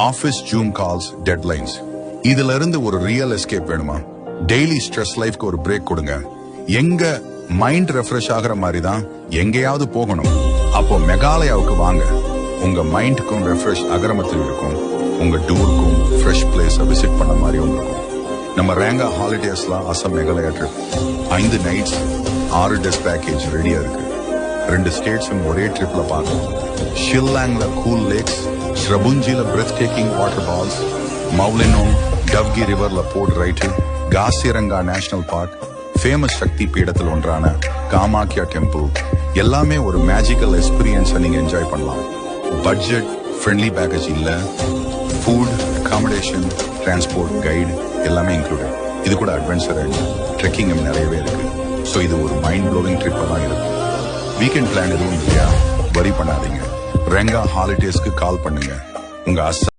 Office zoom calls, deadlines, இதுல இருந்து ஒரு ரியல் எஸ்கேப் வேணுமா? டெய்லி ஸ்ட்ரெஸ் லைஃப்க்கு ஒரு பிரேக் கொடுங்க. எங்க மைண்ட் ரெஃப்ரெஷ் ஆகிற மாதிரி தான் எங்கேயாவது போகணும். அப்போ மெகாலயாவுக்கு வாங்க. உங்க மைண்டுக்கும் ரெஃப்ரெஷ் அகரமத்தில் இருக்கும். உங்க டூருக்கும் ஃப்ரெஷ் பிளேஸ் விசிட் பண்ண மாதிரியும் இருக்கும். நம்ம ரேங்கா ஹாலிடேஸ்லாம் Assam Meghalaya trip 5 nights 6 days package ரெடியா இருக்கு. 2 ஸ்டேட்ஸும் ஒரே ட்ரிப்ல பார்க்கலாம். ஷில்லாங்ல கூல் லேக்ஸ், ஸ்ரபுஞ்சில breathtaking waterfalls, Mawlynnong Dawki ரிவர்ல boat ride, Kaziranga national park, famous சக்தி பீடத்தில் ஒன்றான காமாக்கியா டெம்பிள், எல்லாமே ஒரு மேஜிக்கல் எக்ஸ்பீரியன்ஸை நீங்க என்ஜாய் பண்ணலாம். பட்ஜெட் ஃப்ரெண்ட்லி பேக்கேஜ் இல்ல, ஃபுட், அகாமடேஷன், டிரான்ஸ்போர்ட், கைடு எல்லாமே இன்க்ளூடட். இது கூட அட்வென்ச்சர் அண்ட் ட்ரெக்கிங் நிறையவே இருக்கு. ஸோ இது ஒரு மைண்ட் ப்ளோவிங் ட்ரிப்பா தான் இருக்கும். வீக்கெண்ட் பிளான் எதுவும் இல்லையா? வரி பண்ணாதீங்க. ரெங்கா ஹாலிடேஸ்க்கு கால் பண்ணுங்க. உங்க